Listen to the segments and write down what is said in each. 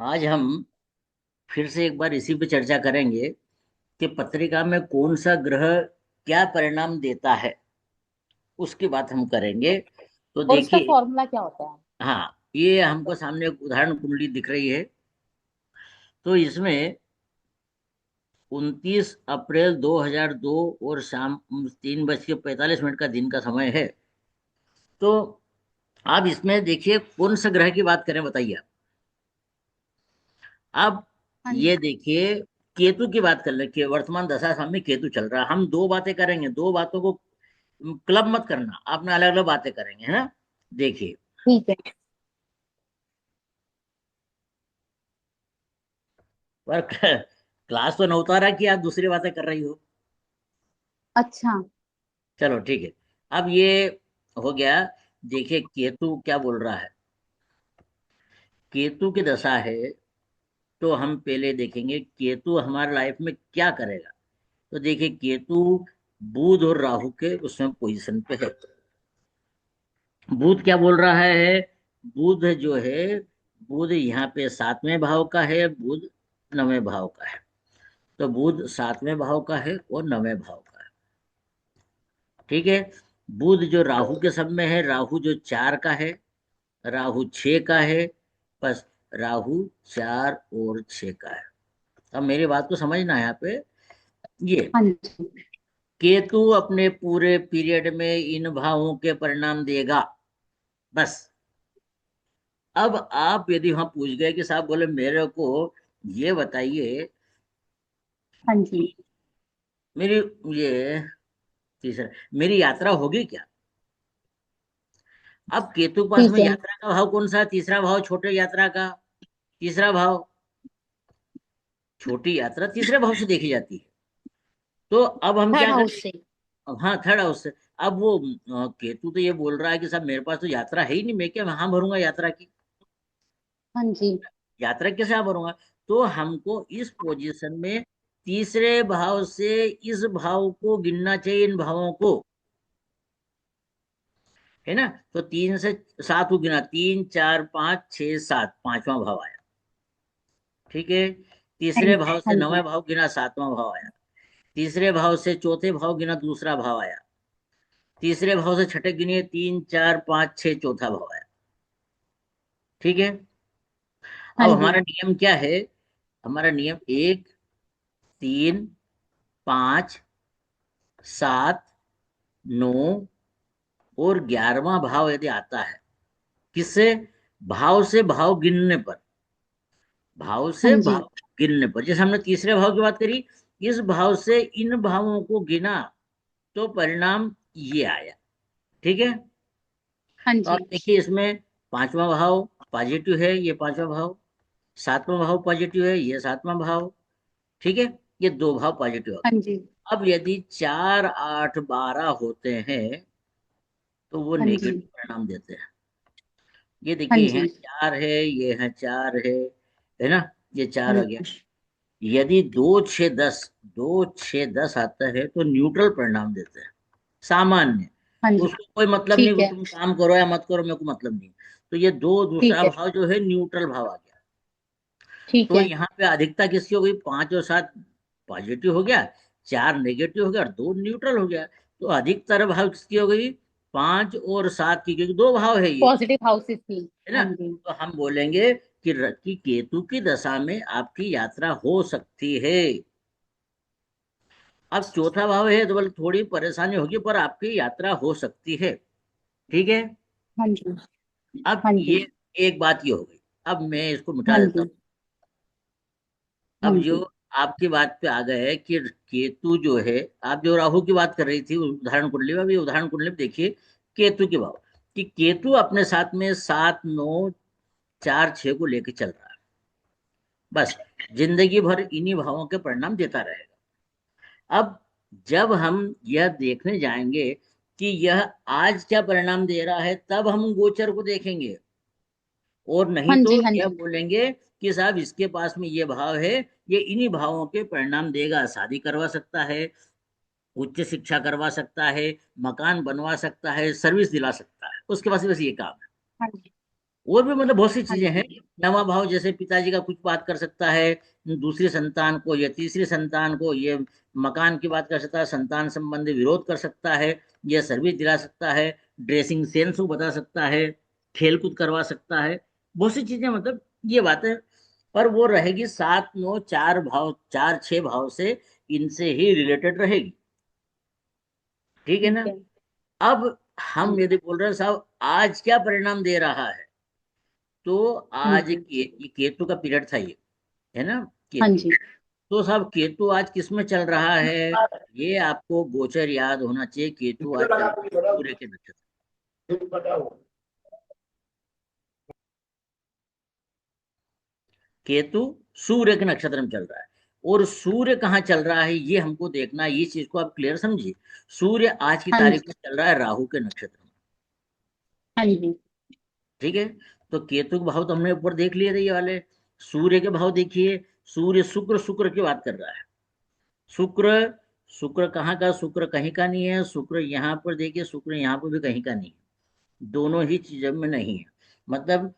आज हम फिर से एक बार इसी पे चर्चा करेंगे कि पत्रिका में कौन सा ग्रह क्या परिणाम देता है। उसकी बात हम करेंगे। तो और उसका देखिए, फॉर्मूला क्या होता है? हाँ, ये हमको सामने एक उदाहरण कुंडली दिख रही है। तो इसमें 29 अप्रैल 2002 और शाम 3:45 का दिन का समय है। तो आप इसमें देखिए कौन सा ग्रह की बात करें, बताइए आप। अब हाँ ये जी। देखिए, केतु की बात कर ले कि वर्तमान दशा समय में केतु चल रहा है। हम दो बातें करेंगे, दो बातों को क्लब मत करना, आपने अलग अलग बातें करेंगे, है ना। देखिए, ठीक है। पर क्लास तो नौता रहा कि आप दूसरी बातें कर रही हो। अच्छा। चलो ठीक है। अब ये हो गया। देखिए केतु क्या बोल रहा है। केतु की दशा है, तो हम पहले देखेंगे केतु हमारे लाइफ में क्या करेगा। तो देखिए केतु बुध और राहु के उसमें पोजीशन पे है। बुध क्या बोल रहा है। बुध जो है, बुध यहाँ पे 7वें भाव का है, बुध 9वें भाव का है। तो बुध 7वें भाव का है और 9वें भाव का है। ठीक है। बुध जो राहु के सब में है, राहु जो 4 का है, राहु 6 का है। बस, राहु 4 और 6 का है। अब मेरी बात को समझना है यहाँ पे। ये हाँ जी। केतु अपने पूरे पीरियड में इन भावों के परिणाम देगा, बस। अब आप यदि वहां पूछ गए कि साहब बोले मेरे को ये बताइए हाँ जी। कि मेरी ये तीसरा मेरी यात्रा होगी क्या। अब केतु के पास में ठीक है। यात्रा का भाव कौन सा है? तीसरा भाव, छोटे यात्रा का तीसरा भाव। छोटी यात्रा तीसरे भाव से देखी जाती है। तो अब हम थर्ड क्या हाउस करें। से। अब हाँ, थर्ड हाउस से। अब वो केतु तो ये बोल रहा है कि साहब मेरे पास तो यात्रा है ही नहीं, मैं क्या वहां भरूंगा यात्रा की। हाँ जी। यात्रा कैसे यहाँ भरूंगा। तो हमको इस पोजीशन में तीसरे भाव से इस भाव को गिनना चाहिए, इन भावों को, है ना। तो 3 से 7 को गिना, 3 4 5 6 7, 5वां भाव आया। ठीक है। हाँ तीसरे जी। भाव से हाँ जी। 9वें भाव गिना, 7वां भाव आया। तीसरे भाव से चौथे भाव गिना, दूसरा भाव आया। तीसरे भाव से छठे गिनिए, 3 4 5 6, चौथा भाव आया। ठीक है। हाँ अब जी। हमारा नियम क्या है। हमारा नियम 1 3 5 7 9 और 11वां भाव यदि आता है, किससे, भाव से भाव गिनने पर, भाव हाँ से जी। भाव गिनने पर, जैसे हमने तीसरे भाव की बात करी, इस भाव से इन भावों को गिना, तो परिणाम ये आया। ठीक है। हाँ तो आप जी। देखिए इसमें 5वां भाव पॉजिटिव है, ये 5वां भाव। 7वां भाव पॉजिटिव है, ये 7वां भाव। ठीक है। ये दो भाव पॉजिटिव हाँ होते जी। हैं। अब यदि 4 8 12 होते हैं, तो वो हाँ जी। नेगेटिव परिणाम देते हैं। ये हाँ देखिए, यहाँ जी। 4 है, ये है 4 है ना। ये 4 हाँ आ गया। जी। यदि 2 6 10 आता है, तो न्यूट्रल परिणाम देते हैं, सामान्य। हाँ जी। उसको कोई मतलब नहीं ठीक कि है। तुम काम करो या मत करो, मेरे को मतलब नहीं। तो ये दो, दूसरा ठीक है। भाव जो है न्यूट्रल भाव आ गया। ठीक तो है। यहाँ पे अधिकता किसकी हो गई, 5 और 7 पॉजिटिव हो गया, 4 नेगेटिव हो गया और 2 न्यूट्रल हो गया। तो अधिकतर भाव किसकी हो गई, 5 और 7 की, क्योंकि दो भाव है ये, पॉजिटिव हाउसेस की। है ना। हाँ जी। तो हम बोलेंगे कि केतु की दशा में आपकी यात्रा हो सकती है। अब चौथा भाव है तो बोले थोड़ी परेशानी होगी, पर आपकी यात्रा हो सकती है। ठीक है। हाँ जी। अब हाँ जी। ये एक बात ये हो गई। अब मैं इसको मिटा हाँ देता हूँ। जी। हाँ अब जो जी। आपकी बात पे आ गए कि केतु जो है, आप जो राहु की बात कर रही थी उदाहरण कुंडली में, अभी उदाहरण कुंडली में देखिए केतु के भाव, कि केतु अपने साथ में 7 9 4 6 को लेकर चल रहा है। बस, जिंदगी भर इन्हीं भावों के परिणाम देता रहेगा। अब जब हम यह देखने जाएंगे कि यह आज क्या परिणाम दे रहा है, तब हम गोचर को देखेंगे। और नहीं हाँ तो जी। हाँ यह जी। बोलेंगे कि साहब इसके पास में ये भाव है, ये इन्हीं भावों के परिणाम देगा। शादी करवा सकता है, उच्च शिक्षा करवा सकता है, मकान बनवा सकता है, सर्विस दिला सकता है, उसके पास बस ये काम है। हाँ जी। और भी मतलब बहुत सी हाँ चीजें हैं। जी। नवा भाव जैसे पिताजी का कुछ बात कर सकता है दूसरी संतान को या तीसरी संतान को, ये मकान की बात कर सकता है, संतान संबंधी विरोध कर सकता है, या सर्विस दिला सकता है, ड्रेसिंग सेंस को बता सकता है, खेल कूद करवा सकता है, बहुत सी चीजें मतलब ये बातें। पर वो रहेगी 7 9 4 भाव, 4 6 भाव से, इनसे ही रिलेटेड रहेगी। ठीक है ठीक ना। है। अब हाँ हम जी। यदि बोल रहे हैं साहब आज क्या परिणाम दे रहा है, तो हाँ आज जी। ये केतु का पीरियड था ये, है ना, हाँ केतु। जी। तो साहब केतु आज किस में चल रहा है, ये आपको गोचर याद होना चाहिए। केतु आज चल रहा है सूर्य के नक्षत्र। केतु सूर्य के नक्षत्र में चल रहा है, और सूर्य कहाँ चल रहा है ये हमको देखना है, ये चीज को आप क्लियर समझिए। सूर्य आज की हाँ तारीख में जी। चल रहा है राहु के नक्षत्र में। हाँ जी। ठीक है। तो केतु के भाव तो हमने ऊपर देख लिए थे ये वाले। सूर्य के भाव देखिए। सूर्य शुक्र, शुक्र की बात कर रहा है। शुक्र, शुक्र कहाँ का, शुक्र कहीं का नहीं है। शुक्र यहाँ पर देखिए, शुक्र यहाँ पर भी कहीं का नहीं है, दोनों ही चीजों में नहीं है। मतलब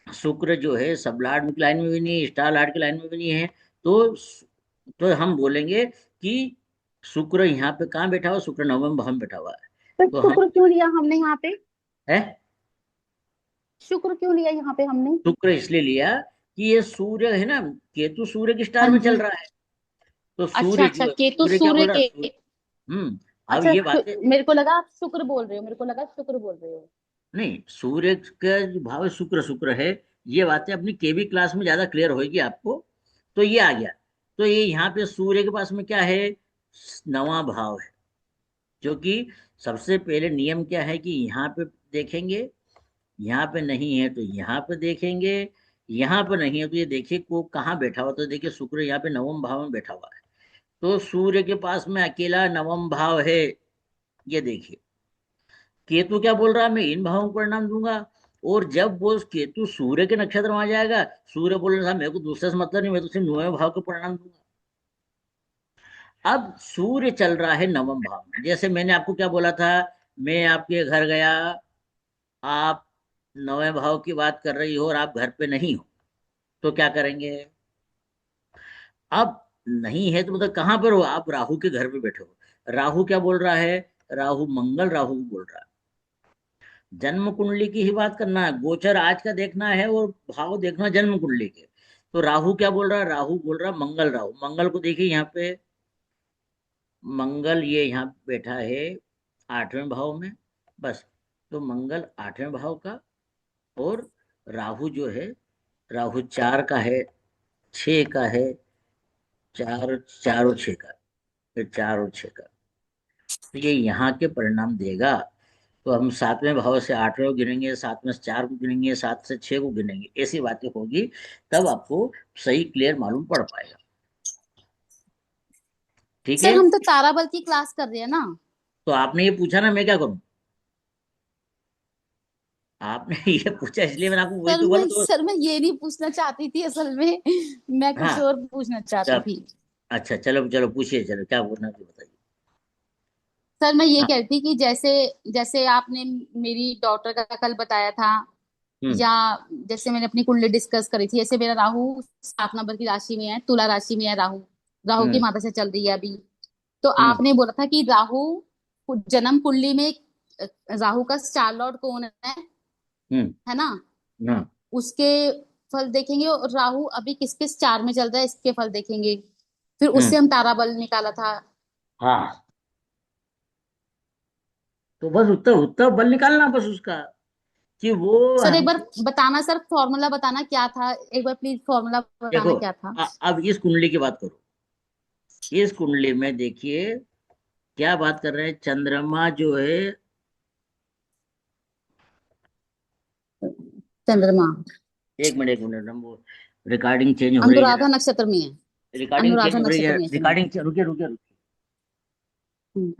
शुक्र जो है सब लार्ड की लाइन में भी नहीं है, स्टार लार्ड की लाइन में भी नहीं है। तो हम बोलेंगे कि शुक्र यहाँ पे कहाँ बैठा हुआ, शुक्र नवम भाव में बैठा हुआ है। तो तो हम शुक्र क्यों लिया हमने यहाँ पे? है, शुक्र क्यों लिया यहाँ पे हमने? शुक्र इसलिए लिया कि ये सूर्य है ना, केतु सूर्य की हाँ स्टार में चल जी। रहा है। तो अच्छा सूर्य अच्छा, जो है, केतु सूर्य क्या सूर्य बोल रहा है, के। अब अच्छा ये बातें। मेरे को लगा आप शुक्र बोल रहे हो, मेरे को लगा शुक्र बोल रहे हो। नहीं, सूर्य का जो भाव है शुक्र, शुक्र है। ये बातें अपनी केवी क्लास में ज्यादा क्लियर होगी आपको। तो ये आ गया। तो ये यहाँ पे सूर्य के पास में क्या है, नवा भाव है। जो कि सबसे पहले नियम क्या है कि यहाँ पे देखेंगे, यहाँ पे नहीं है तो यहाँ पे देखेंगे, यहाँ पे नहीं है तो ये देखिए को कहाँ बैठा हुआ, तो देखिए शुक्र यहाँ पे नवम भाव में बैठा हुआ है। तो सूर्य के पास में अकेला नवम भाव है। ये देखिए केतु क्या बोल रहा है, मैं इन भावों को परिणाम दूंगा। और जब वो केतु सूर्य के नक्षत्र में आ जाएगा, सूर्य बोल रहा था मेरे को दूसरे से मतलब नहीं, मैं तो सिर्फ नौवें भाव को परिणाम दूंगा। अब सूर्य चल रहा है नवम भाव में। जैसे मैंने आपको क्या बोला था, मैं आपके घर गया, आप नौवें भाव की बात कर रही हो और आप घर पे नहीं हो, तो क्या करेंगे। अब नहीं है तो मतलब कहाँ पर हो, आप राहु के घर पे बैठे हो। राहु क्या बोल रहा है, राहु मंगल राहु बोल रहा है। जन्म कुंडली की ही बात करना है, गोचर आज का देखना है और भाव देखना जन्म कुंडली के। तो राहु क्या बोल रहा है, राहु बोल रहा है मंगल राहु। मंगल को देखिए यहाँ पे, मंगल ये यहाँ बैठा है 8वें भाव में, बस। तो मंगल 8वें भाव का, और राहु जो है, राहु 4 का है, 6 का है, 4 4 और 6 का, फिर 4 और 6 का। तो ये यहाँ के परिणाम देगा। तो हम 7वें भाव से 8वें को गिनेंगे, 7 में से 4 को गिनेंगे, 7 से 6 को गिनेंगे, ऐसी बातें होगी। तब आपको सही क्लियर मालूम पड़ पाएगा। ठीक है। सर हम तो तारा बल की क्लास कर रहे हैं ना। तो आपने ये पूछा ना, मैं क्या करूं। आपने ये पूछा इसलिए मैंने आपको वही तो बोला तो। सर मैं ये नहीं पूछना चाहती थी असल में। मैं कुछ हाँ, और पूछना चाहती तब थी। अच्छा, चलो चलो पूछिए, चलो क्या बोलना है तो बताइए। सर मैं ये हाँ। कह रही थी कि जैसे जैसे आपने मेरी डॉटर का कल बताया था, हम्म। या जैसे मैंने अपनी कुंडली डिस्कस करी थी, ऐसे मेरा राहु 7 नंबर की राशि में है, तुला राशि में है राहु। राहु की हम्म। माता से चल रही है अभी। तो हम्म। आपने बोला था कि राहु जन्म कुंडली में राहु का स्टार लॉर्ड कौन हम्म। है ना, हाँ। उसके फल देखेंगे, और राहु अभी किस किस चार में चल रहा है इसके फल देखेंगे। फिर हम्म। उससे हम तारा बल निकाला था। हाँ, तो बस उतना उतना बल निकालना बस उसका, कि वो सर एक बार हमको। बताना, सर फॉर्मूला बताना क्या था, एक बार प्लीज फॉर्मूला देखो, बताना क्या था। अब इस कुंडली की बात करो। इस कुंडली में देखिए क्या बात कर रहे हैं, चंद्रमा जो है। चंद्रमा एक मिनट, हम वो रिकॉर्डिंग चेंज हो रही है अनुराधा जरा। नक्षत्र में है। रिकॉर्डिंग चेंज अनुराधा हो रही है, नक्षत्र में है चंद्रमा। रिकॉर्डिंग, रुकिए रुकिए रुकिए। हम्म।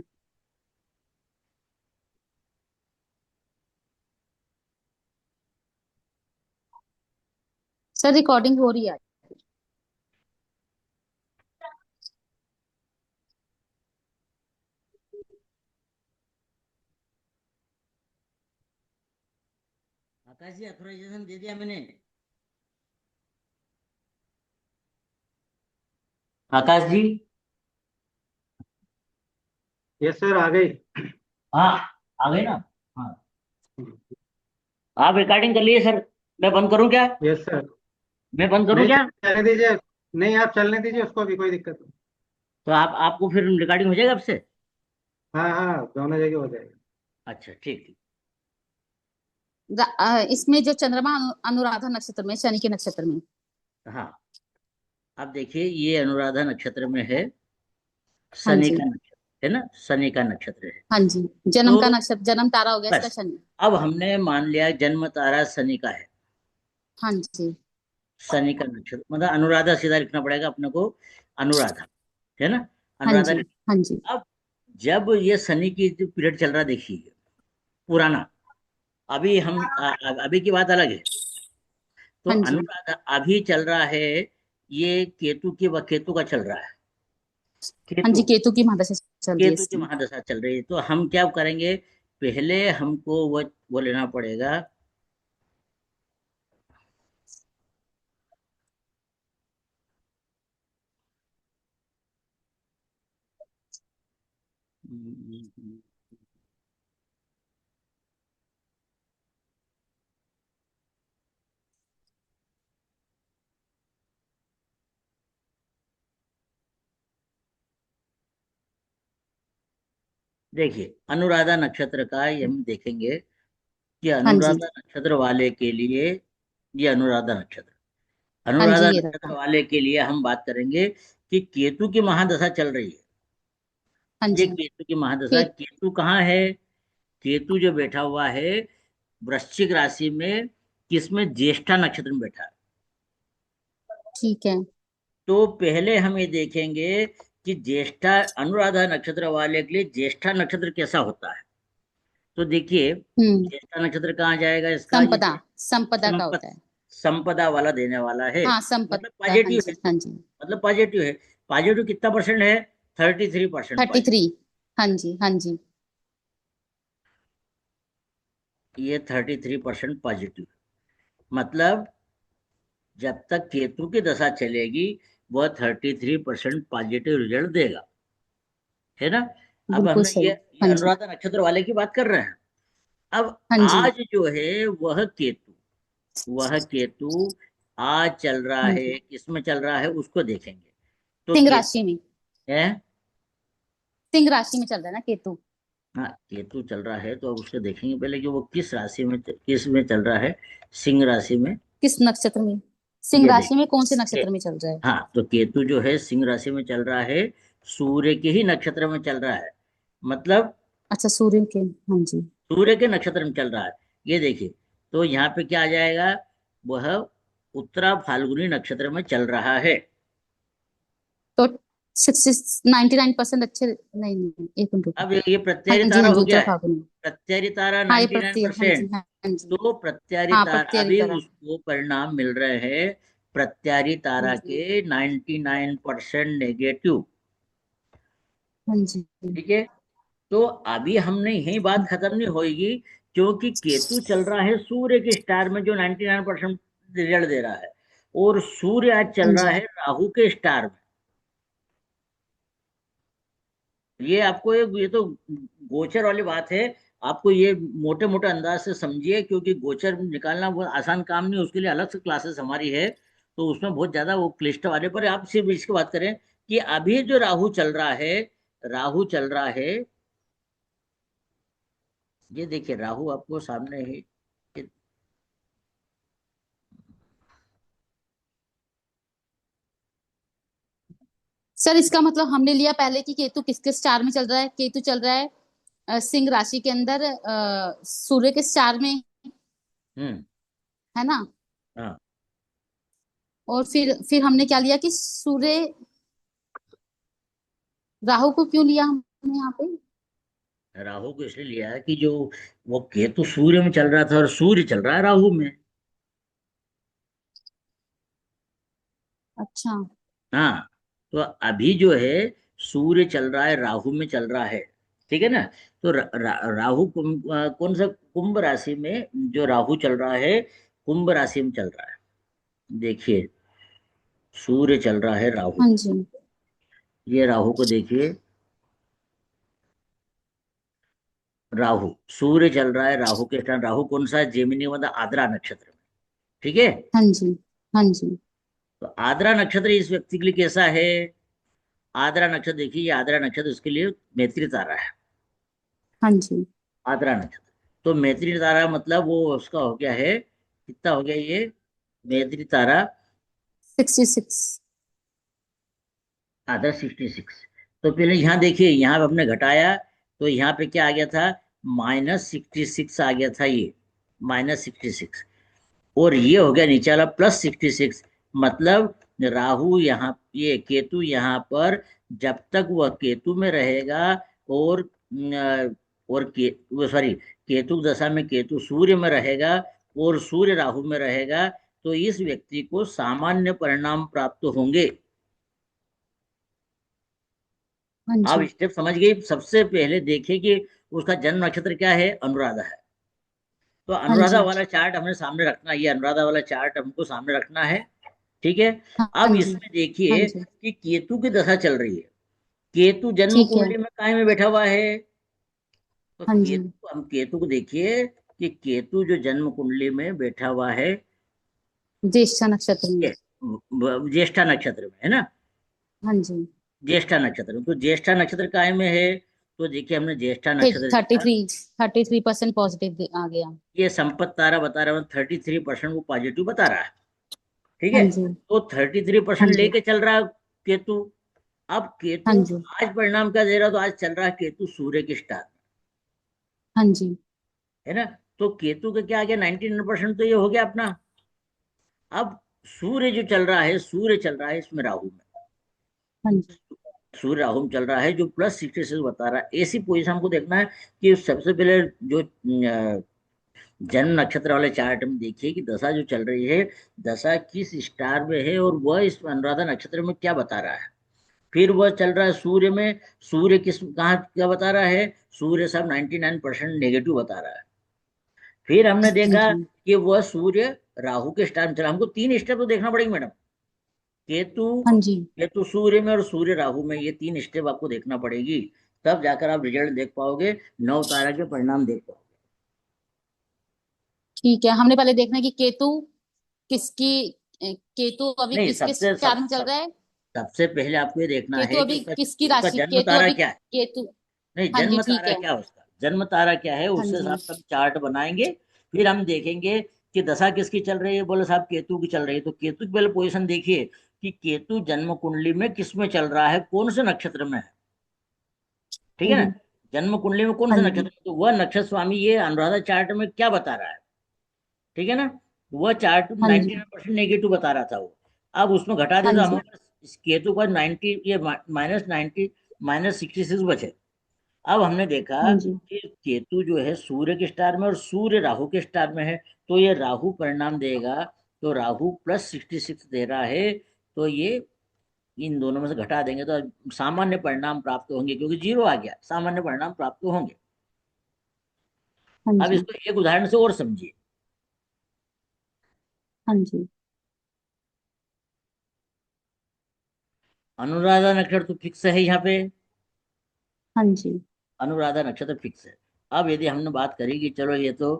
सर रिकॉर्डिंग हो रही है। आकाश जी ऑथराइजेशन दे दिया मैंने। आकाश जी। यस सर, आ गई। हाँ, आ गए ना। हाँ, आप रिकॉर्डिंग कर लिए सर। मैं बंद करूं क्या? Yes sir. मैं बंद करूं नहीं क्या? चलने दीजिए। नहीं, आप चलने दीजिए उसको, अभी कोई दिक्कत नहीं। तो आप आपको फिर रिकॉर्डिंग हो जाएगा आपसे? हाँ हाँ, दोनों जगह हो जाएगा। अच्छा, ठीक ठीक। इसमें जो चंद्रमा अनुराधा नक्षत्र में, शनि के नक्षत्र में। हाँ, अब देखिए ये अनुराधा नक्षत्र में है। हाँ शनि जी। का नक्षत्र है ना, शनि का नक्षत्र है। हाँ जी, जन्म का तो नक्षत्र, जन्म तारा हो गया इसका बस, शनि। अब हमने मान लिया जन्म तारा शनि का है। हाँ जी। शनि का नक्षत्र मतलब अनुराधा सीधा लिखना पड़ेगा अपने को। अनुराधा, है ना। हाँ अनुराधा जी। हाँ जी। अब जब ये शनि की जो पीरियड चल रहा देखिए, पुराना, अभी हम अभी की बात अलग है। तो हाँ जी। अनुराधा अभी चल रहा है, ये केतु का चल रहा है। हाँ केतु, जी, केतु की महादशा चल रही है केतु की इसकी। महादशा चल रही है। तो हम क्या करेंगे, पहले हमको वो लेना पड़ेगा। देखिए अनुराधा नक्षत्र का ये हम देखेंगे कि हाँ जी। अनुराधा नक्षत्र वाले के लिए, ये अनुराधा नक्षत्र, हाँ जी, अनुराधा ये नक्षत्र रहा। वाले के लिए हम बात करेंगे कि केतु की महादशा चल रही है। हाँ ये जी। केतु की महादशा, के केतु कहाँ है? केतु जो बैठा हुआ है वृश्चिक राशि में, किसमें? ज्येष्ठा नक्षत्र में बैठा है। ठीक है। तो पहले हम ये देखेंगे कि ज्येष्ठा, अनुराधा नक्षत्र वाले के लिए ज्येष्ठा नक्षत्र कैसा होता है। तो देखिए हम्म। ज्येष्ठा नक्षत्र कहाँ जाएगा इसका, ये संपदा, संपदा का संपद, होता है। संपदा वाला देने वाला है। हाँ, मतलब संपदा, हाँ पॉजिटिव है, जी, हाँ जी। मतलब पॉजिटिव है। पॉजिटिव कितना परसेंट है? 33% 33। पॉजिटिव। हाँ जी, हाँ जी। ये 33% पॉजिटिव, मतलब जब तक केतु की दशा चलेगी वह 33% पॉजिटिव रिजल्ट देगा, है ना। अब बिल्कुल हमने सही। ये हाँ जी। अनुराधा नक्षत्र वाले की बात कर रहे हैं। अब हाँ जी। आज जो है वह केतु, वह केतु आज चल रहा हाँ है, जी। किसमें चल रहा है उसको देखेंगे। तो सिंह केतु राशि में। है। सिंह राशि में चल रहा है ना केतु। हाँ, केतु चल रहा है तो अब उसको देखेंगे पहले कि वो किस राशि में, किस में चल रहा है। सिंह राशि में। किस नक्षत्र में? सिंह ये राशि में कौन से देखिए, नक्षत्र में चल रहा है? हाँ तो केतु जो है सिंह राशि में चल रहा है, सूर्य के ही नक्षत्र में चल रहा है। मतलब अच्छा, सूर्य के। हाँ जी। सूर्य के नक्षत्र में चल रहा है। ये देखिए, तो यहाँ पे क्या आ जाएगा, वह उत्तरा फाल्गुनी नक्षत्र में चल रहा है। तो 99% अच्छे। नहीं नहीं, एक मिनट रुको। अब ये हाँ प्रत्यय जी, तारा हाँ जी, हो गया है। उत्तराखंड में। प्रत्यय तारा हाँ, ये 99%। हाँ जी, हाँ जी। तो प्रत्यारी हाँ, तारा प्रत्यय अभी तरह। उसको परिणाम मिल रहे हैं, प्रत्यारी हाँ तारा जी। के 99% नेगेटिव। हाँ जी। ठीक है। तो अभी हमने यही बात खत्म नहीं होगी, क्योंकि केतु चल रहा है सूर्य के स्टार में जो 99% रिजल्ट दे रहा है, और सूर्य आज हाँ चल रहा जी। है राहु के स्टार में। ये आपको ये तो गोचर वाली बात है। आपको ये मोटे मोटे अंदाज से समझिए, क्योंकि गोचर निकालना बहुत आसान काम नहीं, उसके लिए अलग से क्लासेस हमारी है। तो उसमें बहुत ज्यादा वो क्लिष्ट वाले पर आप सिर्फ इसकी बात करें कि अभी जो राहु चल रहा है, राहु चल रहा है, ये देखिए राहु आपको सामने है। सर, इसका मतलब हमने लिया पहले कि केतु किस किस स्टार में चल रहा है। केतु चल रहा है सिंह राशि के अंदर, सूर्य के स्टार में। हम्म। है ना। हाँ, और फिर हमने क्या लिया कि सूर्य, राहु को क्यों लिया हमने यहाँ पे? राहु को इसलिए लिया है कि जो वो केतु सूर्य में चल रहा था और सूर्य चल रहा है राहु में। अच्छा। हाँ, तो अभी जो है सूर्य चल रहा है राहु में चल रहा है, ठीक है ना। तो राहु कौन सा कुंभ राशि में जो राहु चल रहा है, कुंभ राशि में चल रहा है। देखिए सूर्य चल रहा है राहु, हाँ जी। ये राहु को देखिए, राहु सूर्य चल रहा है राहु के स्थान, राहु कौन सा है, जेमिनी मतलब आद्रा नक्षत्र में। ठीक है। हाँ जी। हाँ जी। तो आद्रा नक्षत्र इस व्यक्ति के लिए कैसा है, आद्रा नक्षत्र देखिए, ये आद्रा नक्षत्र उसके लिए मैत्री तारा है। हाँ जी। आद्रा नक्षत्र, तो मैत्री तारा मतलब वो उसका हो गया है, कितना हो गया ये मैत्री तारा, 66। आधा 66। तो पहले यहाँ देखिए, यहाँ पे हमने घटाया, तो यहाँ पे क्या आ गया था, -66 आ गया था ये, -66। और ये हो गया नीचे वाला +66। मतलब राहु यहाँ, ये केतु यहाँ पर जब तक वह केतु में रहेगा, और और सॉरी, केतु दशा में केतु सूर्य में रहेगा और सूर्य राहु में रहेगा, तो इस व्यक्ति को सामान्य परिणाम प्राप्त होंगे। हाँ आप जी। स्टेप समझ गए। सबसे पहले देखिए कि उसका जन्म नक्षत्र क्या है, अनुराधा है। तो हाँ अनुराधा जी। वाला चार्ट हमें सामने रखना है, ये अनुराधा वाला चार्ट हमको सामने रखना है। ठीक है। हाँ अब जी। इसमें हाँ देखिए जी। कि केतु की दशा चल रही है, केतु जन्म ठीक है। कुंडली में काय में बैठा हुआ है। तो हाँ जी। केतु, हम केतु को देखिए कि केतु जो जन्म कुंडली में बैठा हुआ है, ज्येष्ठा नक्षत्र में। ये ज्येष्ठा नक्षत्र में है ना, हाँ जी। ज्येष्ठा नक्षत्र में। तो ज्येष्ठा नक्षत्र काय में है, तो देखिए हमने ज्येष्ठा नक्षत्र थर्टी देखा, थ्री 33% पॉजिटिव आ गया। ये संपत तारा बता रहा है, 33% वो पॉजिटिव बता रहा है। ठीक हाँ है। जी। तो हाँ 33% जी। लेके चल रहा है केतु। अब हाँ केतु जी। आज परिणाम क्या दे रहा है, तो आज चल रहा है केतु सूर्य की स्टार, हाँ जी। है ना। तो केतु का क्या आ गया, 99% तो ये हो गया अपना। अब सूर्य जो चल रहा है, सूर्य चल रहा है इसमें राहु में, हाँ जी। सूर्य राहु में चल रहा है जो +66 बता रहा है। ऐसी पोजीशन हमको देखना है कि सबसे पहले जो जन्म नक्षत्र वाले चार्ट में देखिए कि दशा जो चल रही है, दशा किस स्टार में है, और वह इस अनुराधा नक्षत्र में क्या बता रहा है। फिर वह चल रहा है सूर्य में, सूर्य किस कहाँ क्या बता रहा है, सूर्य सब 99% नेगेटिव बता रहा है। फिर हमने हाँ देखा जी। कि वह सूर्य राहु के स्टार में चला। हमको 3 स्टेप तो देखना पड़ेगा मैडम, केतु, हाँ जी। केतु सूर्य में और सूर्य राहु में, ये 3 स्टेप आपको देखना पड़ेगी। तब जाकर आप रिजल्ट देख पाओगे, 9 तारा के परिणाम देख पाओगे। ठीक है, हमने पहले देखना है कि केतु किसकी केतु अभी नहीं, किसके स्टार में चल रहा है। सबसे पहले आपको ये देखना केतु है कि अभी उसका किसकी उसका राशि, जन्म केतु तारा अभी क्या है। केतु। नहीं, हाँ जी, जन्म ठीक तारा है। क्या, उसका जन्म तारा क्या है, हाँ उससे जी। हिसाब से हम चार्ट बनाएंगे। फिर हम देखेंगे कि दशा किसकी चल रही है, बोले साहब केतु की चल रही है, तो केतु की पहले पोजीशन देखिए कि केतु जन्म कुंडली में किस में चल रहा है, कौन से नक्षत्र में है। ठीक है ना। हम्म। जन्म कुंडली में कौन हाँ से जी। नक्षत्र, तो वह नक्षत्र स्वामी ये अनुराधा चार्ट में क्या बता रहा है। ठीक है ना। वह चार्ट हाँ नाइनटी जी। नाइन परसेंट नेगेटिव बता रहा था वो। अब उसमें घटा दे हाँ तो जी। हमारे पास इस केतु का 90, ये -90, -66 बचे। अब हमने देखा हाँ जी। कि केतु जो है सूर्य के स्टार में और सूर्य राहु के स्टार में है, तो ये राहु परिणाम देगा। तो राहु +66 दे रहा है, तो ये इन दोनों में से घटा देंगे तो सामान्य परिणाम प्राप्त होंगे, क्योंकि 0 आ गया, सामान्य परिणाम प्राप्त होंगे। हाँ अब जी। इसको एक उदाहरण से और समझिए। हाँ जी। अनुराधा नक्षत्र तो फिक्स है यहाँ पे, हाँ जी। अनुराधा नक्षत्र फिक्स है। अब यदि हमने बात करी कि चलो ये तो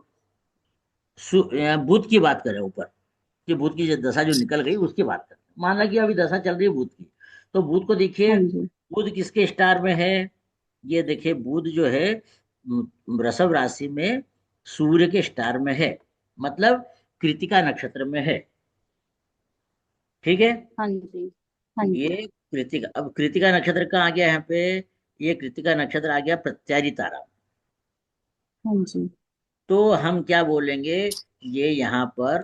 बुध की बात करें ऊपर, कि बुध की जो दशा जो निकल गई उसकी बात करें, माना कि अभी दशा चल रही है बुध की, तो बुध को देखिए, हाँ जी। बुध किसके स्टार में है, ये देखिए बुध जो है वृषभ राशि में सूर्य के स्टार में है, मतलब कृतिका नक्षत्र में है। ठीक है। हाँ जी। हाँ जी। ये कृतिका, अब कृतिका नक्षत्र कहाँ आ गया यहाँ पे, ये कृतिका नक्षत्र आ गया प्रत्यारी तारा। हाँ जी। तो हम क्या बोलेंगे, ये यहाँ पर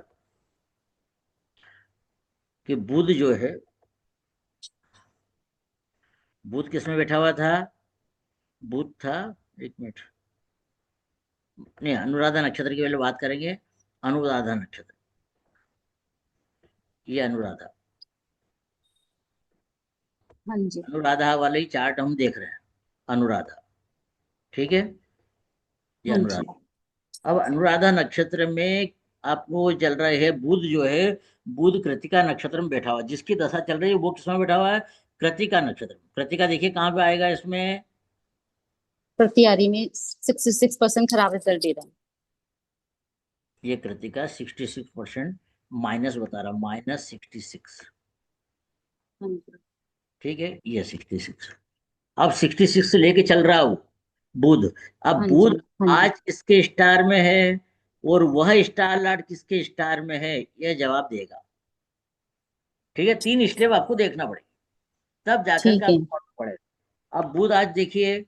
कि बुध जो है, बुध किस में बैठा हुआ था, बुध था, एक मिनट, नहीं अनुराधा नक्षत्र की पहले बात करेंगे। अनुराधा नक्षत्र, ये अनुराधा, हाँ जी। अनुराधा वाले ही चार्ट हम देख रहे हैं। अनुराधा, ठीक है, ये हाँ जी। अनुराधा। अब अनुराधा नक्षत्र में आपको चल रहा है बुध जो है, बुध कृतिका नक्षत्र में बैठा हुआ, जिसकी दशा चल रही है वो किसमें बैठा हुआ है? कृतिका नक्षत्र में। कृतिका देखिए कहाँ पे आएगा इसमें? प्रतिहारी में 66% खराब रिजल्ट दे रहा है। ये कृतिका 66% माइनस बता रहा, -66। हाँ जी। ठीक है, ये 66। अब 66 से लेके चल रहा हूँ बुध। अब हाँ जी। बुध हाँ जी। आज किसके स्टार में है और वह स्टार लॉर्ड किसके स्टार में है, यह जवाब देगा। ठीक है, 3 स्टेप आपको देखना पड़ेगा, तब जाकर के ठीक है। आपको मालूम पड़ेगा। अब बुध आज देखिए,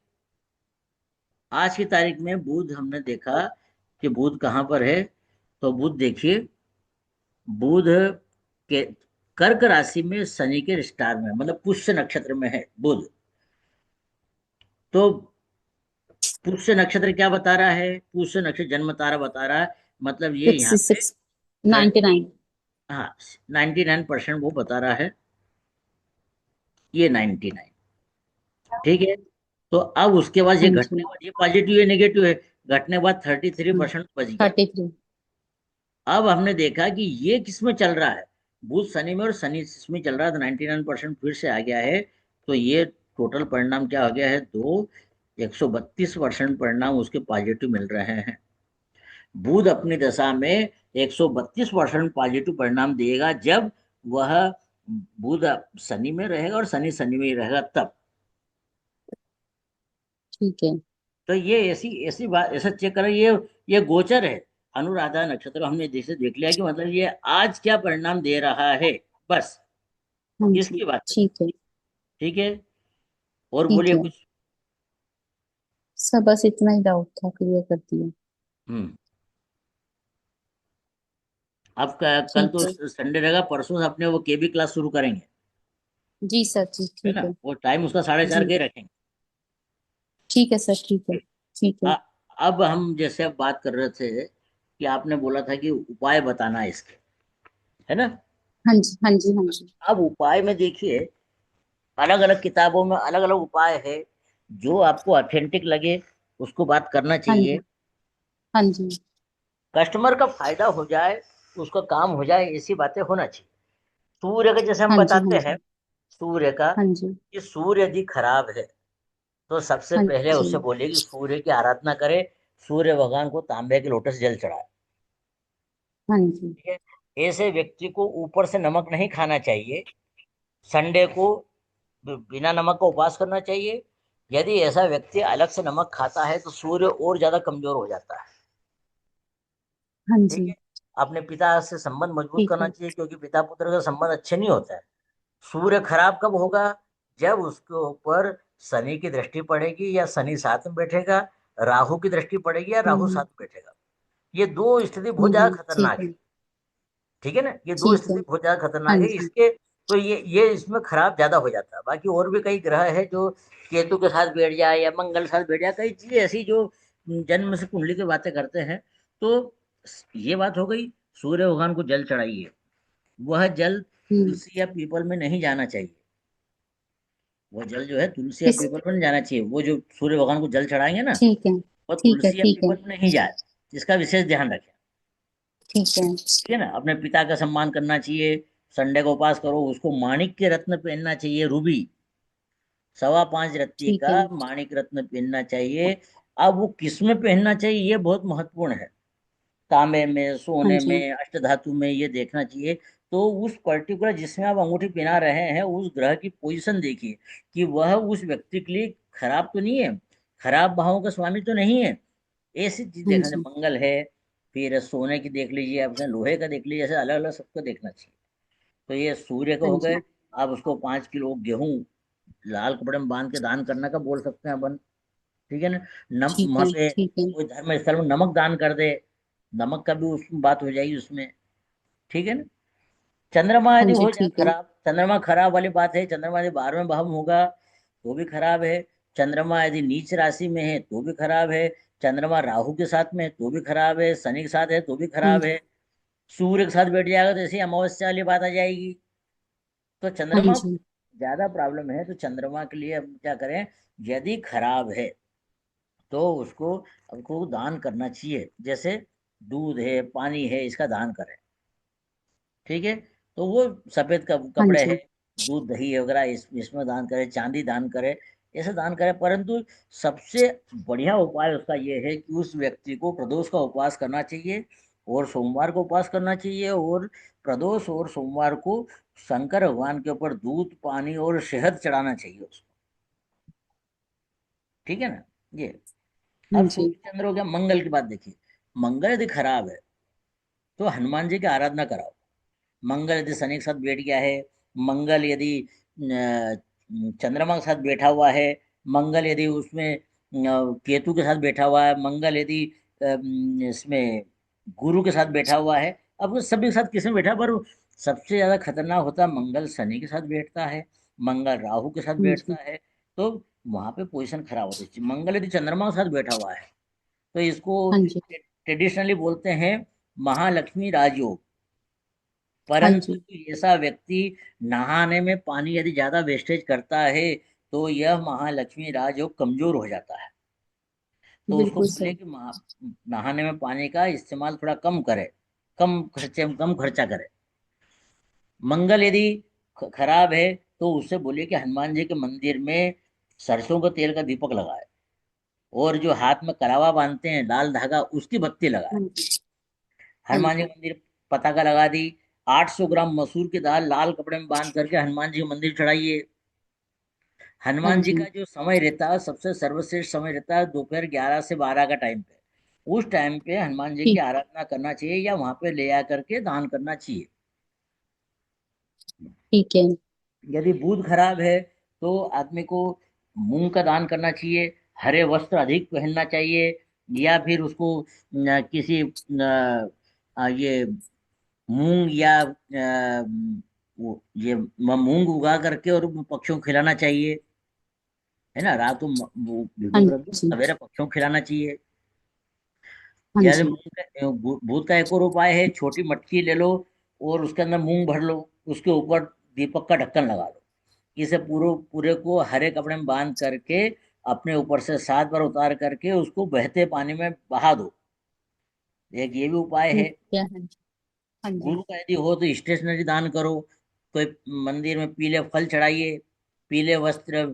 आज की तारीख में बुध हमने देखा कि बुध कहाँ पर है। तो बुध देखिए, बुध के कर्क राशि में शनि के स्टार में, मतलब पुष्य नक्षत्र में है बुध। तो पुष्य नक्षत्र क्या बता रहा है? पुष्य नक्षत्र जन्म तारा बता रहा है, मतलब ये यहाँ पे 66, थर्ड, 99। हाँ 99% वो बता रहा है, ये 99। ठीक है, तो अब उसके बाद ये हाँ घटने जी। के बाद ये पॉजिटिव है नेगेटिव है, घटने के बाद 33% बच गया। 33। अब हमने देखा कि ये किस में चल रहा है, बुध शनि में, और शनि इसमें चल रहा है, तो 99% फिर से आ गया है। तो ये टोटल परिणाम क्या हो गया है? 132% परिणाम उसके पॉजिटिव मिल रहे हैं। बुध अपनी दशा में 132% पॉजिटिव परिणाम देगा, जब वह बुध शनि में रहेगा और शनि शनि में ही रहेगा तब। ठीक है। तो ये ऐसी ऐसी बात, ऐसा चेक करें, ये गोचर है। अनुराधा नक्षत्र हमने जैसे देख लिया कि मतलब ये आज क्या परिणाम दे रहा है, बस हाँ जी। इसकी बात है। ठीक है। ठीक है, और ठीक बोलिए है। कुछ। सब बस इतना ही डाउट था, क्लियर कर दिया। हम्म। अब कल ठीक तो है। संडे रहेगा, परसों से अपने वो केबी क्लास शुरू करेंगे, जी सर जी, है ठीक ना? है। वो टाइम उसका 4:30 जी का ही रखेंगे। ठीक है सर, ठीक है। ठीक है। अ- अब हम जैसे अब बात कर रहे थे कि आपने बोला था कि उपाय बताना है इसके, है ना? हाँ जी। हाँ जी। हाँ जी। अब उपाय में देखिए, अलग अलग किताबों में अलग अलग उपाय है, जो आपको ऑथेंटिक लगे उसको बात करना हाँ चाहिए। जी। हाँ जी। कस्टमर का फायदा हो जाए, उसका काम हो जाए, ऐसी बातें होना चाहिए। सूर्य का जैसे हम हाँ जी। हाँ बताते हैं, जी। सूर्य का, हाँ जी। कि सूर्य यदि खराब है तो सबसे हाँ पहले जी। उससे बोलिए कि सूर्य की आराधना करे, सूर्य भगवान को तांबे के लोटे से जल चढ़ाए। हाँ जी। ठीक है, ऐसे व्यक्ति को ऊपर से नमक नहीं खाना चाहिए। संडे को बिना नमक का उपवास करना चाहिए। यदि ऐसा व्यक्ति अलग से नमक खाता है तो सूर्य और ज्यादा कमजोर हो जाता है। हाँ ठीक जी। है, अपने पिता से संबंध मजबूत ठीक करना है। चाहिए, क्योंकि पिता पुत्र का संबंध अच्छे नहीं होता है। सूर्य खराब कब होगा? जब उसके ऊपर शनि की दृष्टि पड़ेगी, या शनि साथ में बैठेगा, राहु की दृष्टि पड़ेगी, या राहु हम्म। साथ में बैठेगा। ये दो स्थिति बहुत ज्यादा ठीक खतरनाक है। है। ठीक है ना, ये दो ठीक है। स्थिति बहुत ज्यादा हाँ खतरनाक है जी। इसके। तो ये इसमें खराब ज्यादा हो जाता है। बाकी और भी कई ग्रह है जो केतु के साथ बैठ जाए या मंगल के साथ बैठ जाए, कई चीजें ऐसी जो जन्म से कुंडली की बातें करते हैं। तो ये बात हो गई। सूर्य भगवान को जल चढ़ाइए, वह जल हम्म। तुलसी या पीपल में नहीं जाना चाहिए। वो जल जो है तुलसी या किस। पीपल में नहीं जाना चाहिए, वो जो सूर्य भगवान को जल चढ़ाएंगे ना, ठीक है। वो ठीक है। तुलसी या ठीक है। पीपल में नहीं जाए। इसका विशेष ध्यान रखें। ठीक है। ठीक है ना, अपने पिता का सम्मान करना चाहिए। संडे को उपास करो, उसको माणिक के रत्न पहनना चाहिए, रूबी 5.25 रत्ती ठीक का है। माणिक रत्न पहनना चाहिए। अब वो किस में पहनना चाहिए, ये बहुत महत्वपूर्ण है। तांबे में, हाँ सोने जी। में, अष्टधातु में, ये देखना चाहिए। तो उस पर्टिकुलर जिसमें आप अंगूठी पहना रहे हैं, उस ग्रह की पोजीशन देखिए कि वह उस व्यक्ति के लिए खराब तो नहीं है, खराब भावों का स्वामी तो नहीं है। ऐसी चीज हाँ देखना चाहिए। जी। मंगल है, फिर सोने की देख लीजिए, आपने लोहे का देख लीजिए, ऐसे अलग अलग सबको देखना चाहिए। तो ये सूर्य के हाँ हो जी। गए। आप उसको 5 किलो गेहूं लाल कपड़े में बांध के दान करने का बोल सकते हैं अपन। ठीक है ना, ठीक वहां है। पे ठीक है। कोई धर्म स्थल में नमक दान कर दे, नमक का भी उस बात हो जाएगी उसमें। ठीक है ना, चंद्रमा हाँ यदि जी। हो जाए ठीक है। खराब, चंद्रमा खराब वाली बात है, चंद्रमा यदि 12वें भाव में होगा तो भी खराब है। चंद्रमा यदि नीच राशि में है तो भी खराब है। चंद्रमा राहु के साथ में है तो भी खराब है, शनि के साथ है तो भी हाँ खराब जी। है। सूर्य के साथ बैठ जाएगा तो ऐसी अमावस्या वाली बात आ जाएगी। तो हाँ चंद्रमा जी। ज्यादा प्रॉब्लम है, तो चंद्रमा के लिए हम क्या करें? यदि खराब है तो उसको हमको दान करना चाहिए। जैसे दूध है, पानी है, इसका दान करें। ठीक है। तो वो सफेद हाँ कपड़े है, जी। दूध दही वगैरह इसमें दान करे, चांदी दान करे, ऐसे दान करे। परंतु सबसे बढ़िया उपाय उसका ये है कि उस व्यक्ति को प्रदोष का उपवास करना चाहिए और सोमवार को उपवास करना चाहिए, और प्रदोष और सोमवार को शंकर भगवान के ऊपर दूध पानी और शहद चढ़ाना चाहिए उसको। ठीक है ना। ये हाँ अब जी। सूर्य चंद्र हो गया। मंगल की बात देखिए, मंगल यदि खराब है तो हनुमान जी की आराधना कराओ। मंगल यदि शनि के साथ बैठ गया है, मंगल यदि चंद्रमा के साथ बैठा हुआ है, मंगल यदि उसमें केतु के साथ बैठा हुआ है, मंगल यदि इसमें गुरु के साथ बैठा हुआ है। अब वो सभी के साथ किसमें बैठा, पर सबसे ज्यादा खतरनाक होता है मंगल शनि के साथ बैठता है, मंगल राहु के साथ हाँ बैठता जी। है। तो वहां पे पोजीशन खराब होती है। मंगल यदि चंद्रमा के साथ बैठा हुआ है तो इसको हाँ जी। ट्रेडिशनली बोलते हैं महालक्ष्मी राजयोग। हाँ परंतु जी। ऐसा व्यक्ति नहाने में पानी यदि ज्यादा वेस्टेज करता है तो यह महालक्ष्मी राजयोग कमजोर हो जाता है। तो उसको बिल्कुल बोले सही। कि नहाने में पानी का इस्तेमाल थोड़ा कम करे, कम खर्चे में कम खर्चा करे। मंगल यदि खराब है तो उससे बोले कि हनुमान जी के मंदिर में सरसों के तेल का दीपक लगाए, और जो हाथ में कलावा बांधते हैं लाल धागा, उसकी बत्ती लगाए। हाँ जी। हाँ हनुमान जी जी। के मंदिर पताका लगा दी। 800 ग्राम मसूर की दाल लाल कपड़े में बांध करके हनुमान जी के मंदिर चढ़ाइए। हाँ हनुमान जी जी। का जो समय रहता है सबसे सर्वश्रेष्ठ समय रहता है दोपहर 11 से 12 का टाइम पे। उस टाइम पे हनुमान जी की ठीक। आराधना करना चाहिए या वहां पे ले आ करके दान करना चाहिए। ठीक है। यदि बुध खराब है तो आदमी को मूंग का दान करना चाहिए, हरे वस्त्र अधिक पहनना चाहिए, या फिर उसको किसी ये मूंग या ये मूंग उगा करके और पक्षियों को खिलाना चाहिए। है ना, रात को वो हाँ भिगो के रख दो, जी। सवेरे पक्षियों को खिलाना चाहिए। हाँ या जी। भूत का एक और उपाय है, छोटी मटकी ले लो और उसके अंदर मूंग भर लो, उसके ऊपर दीपक का ढक्कन लगा लो। इसे पूरे पूरे को हरे कपड़े में बांध करके अपने ऊपर से 7 बार उतार करके उसको बहते पानी में बहा दो। एक ये भी उपाय है। ठीक है। हाँ जी। गुरु का यदि हो तो स्टेशनरी दान करो। कोई मंदिर में पीले फल चढ़ाइए, पीले वस्त्र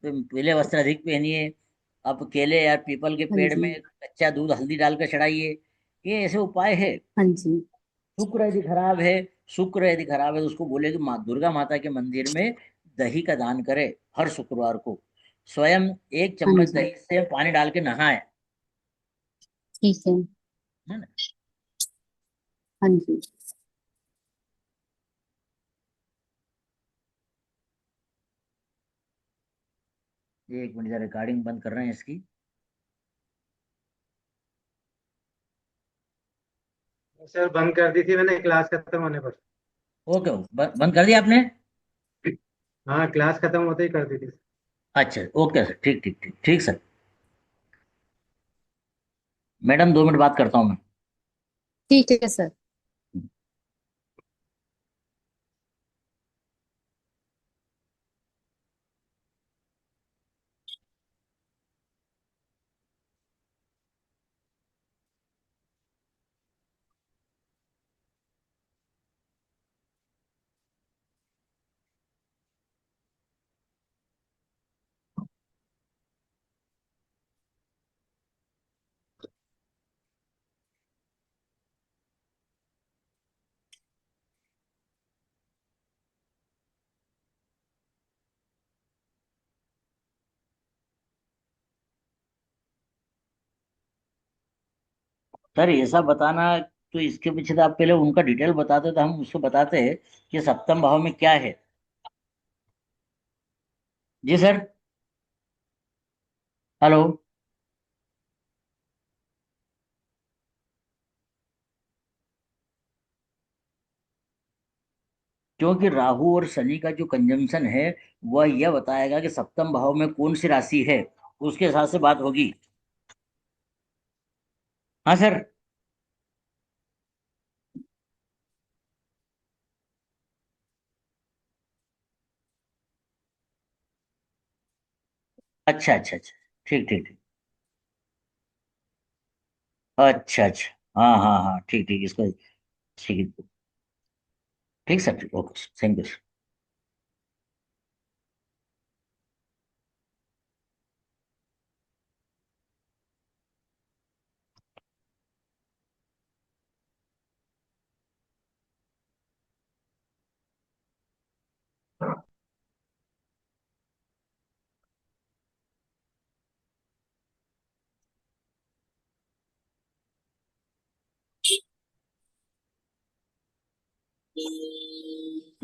पीले वस्त्र अधिक पहनिए। अब केले या पीपल के हाँ पेड़ जी। में कच्चा दूध हल्दी डालकर चढ़ाइए। ये ऐसे उपाय है। हाँ जी। शुक्र यदि खराब है, शुक्र यदि खराब है तो उसको बोले कि माँ दुर्गा माता के मंदिर में दही का दान करे हर शुक्रवार को। स्वयं एक हाँ चम्मच जी। दही से पानी डाल के नहाए। ठीक है। है ना। हाँ जी। 1 मिनट रिकॉर्डिंग बंद कर रहे हैं इसकी। सर बंद कर दी थी मैंने क्लास खत्म होने पर। ओके, बंद कर दिया आपने। हाँ क्लास खत्म होते ही कर दी थी। अच्छा, ओके सर, ठीक ठीक ठीक ठीक सर। मैडम 2 मिनट बात करता हूँ मैं। ठीक है सर। सर ऐसा बताना, तो इसके पीछे तो आप पहले उनका डिटेल बताते तो हम उसको बताते हैं कि सप्तम भाव में क्या है। जी सर। हेलो। क्योंकि राहु और शनि का जो कंजम्पशन है वह यह बताएगा कि सप्तम भाव में कौन सी राशि है, उसके हिसाब से बात होगी। हाँ सर। अच्छा अच्छा अच्छा, ठीक ठीक ठीक। अच्छा अच्छा, हाँ हाँ हाँ, ठीक ठीक, इसको ठीक है। ठीक सर, ठीक, ओके, थैंक यू।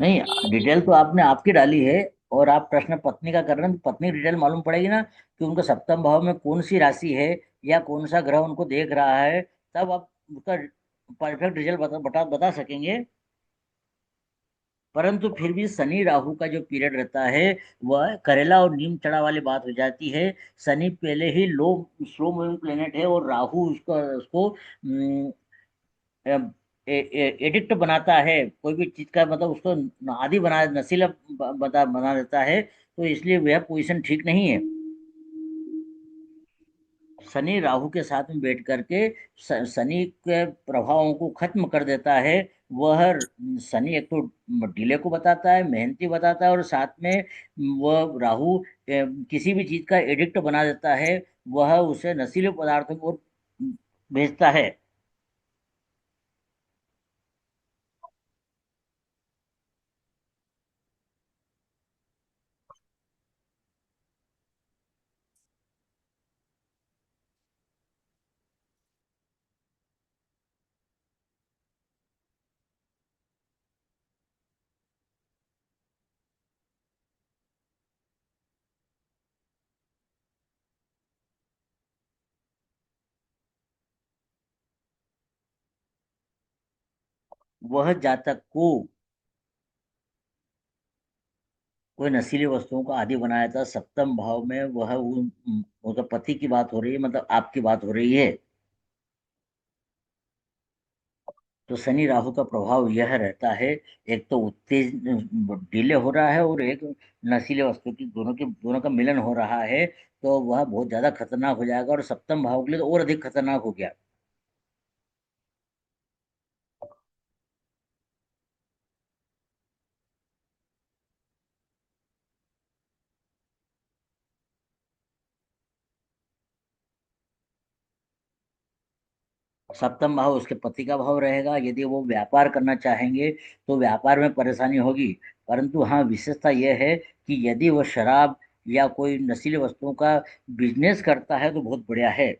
नहीं, डिटेल तो आपने आपकी डाली है, और आप प्रश्न पत्नी का कर रहे हैं, तो पत्नी डिटेल मालूम पड़ेगी ना, कि उनका सप्तम भाव में कौन सी राशि है, या कौन सा ग्रह उनको देख रहा है, तब आप उसका परफेक्ट रिजल्ट बता सकेंगे। परंतु फिर भी शनि राहु का जो पीरियड रहता है, वह करेला और नीम चढ़ा वाली बात हो जाती है। शनि पहले ही लो स्लो मूविंग प्लेनेट है, और राहु उसको उसको एडिक्ट बनाता है, कोई भी चीज का मतलब उसको आदी बना, नशीला बना देता है, तो इसलिए वह पोजीशन ठीक नहीं है। शनि राहु के साथ में बैठ करके शनि के प्रभावों को खत्म कर देता है। वह शनि एक तो ढीले को बताता है, मेहनती बताता है, और साथ में वह राहु किसी भी चीज का एडिक्ट बना देता है, वह उसे नशीले पदार्थों को भेजता है। वह जातक को कोई नशीली वस्तुओं का आदी बनाया था सप्तम भाव में, वह मतलब पति की बात हो रही है, मतलब आपकी बात हो रही है। तो शनि राहु का प्रभाव यह रहता है, एक तो उत्तेज डिले हो रहा है, और एक नशीले वस्तु की दोनों का मिलन हो रहा है, तो वह बहुत ज्यादा खतरनाक हो जाएगा, और सप्तम भाव के लिए तो और अधिक खतरनाक हो गया। सप्तम भाव उसके पति का भाव रहेगा, यदि वो व्यापार करना चाहेंगे तो व्यापार में परेशानी होगी। परंतु हाँ, विशेषता यह है कि यदि वो शराब या कोई नशीली वस्तुओं का बिजनेस करता है तो बहुत बढ़िया है।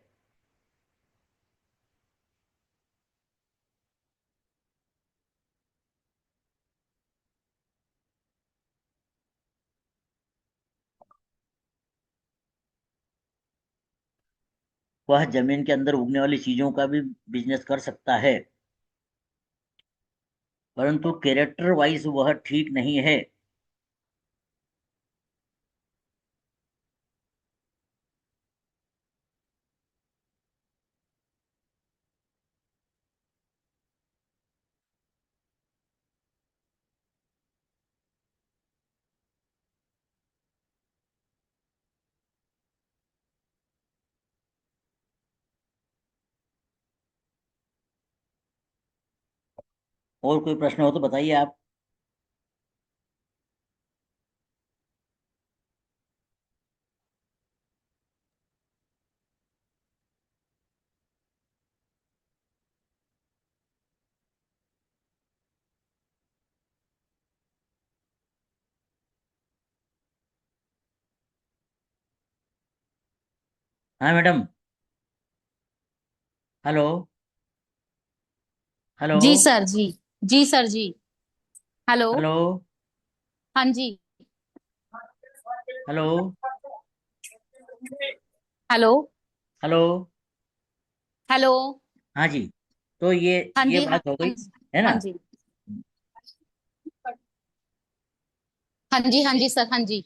वह जमीन के अंदर उगने वाली चीजों का भी बिजनेस कर सकता है, परंतु कैरेक्टर वाइज वह ठीक नहीं है। और कोई प्रश्न हो तो बताइए आप। हाँ मैडम। हेलो। हेलो। जी सर जी। जी सर जी। हेलो। हेलो। हाँ जी। हेलो। हेलो। हेलो। हेलो। हाँ जी। तो हाँ ये जी। हाँ बात हो गई, जी। है हाँ ना। जी। हाँ जी। हाँ जी सर। हाँ जी।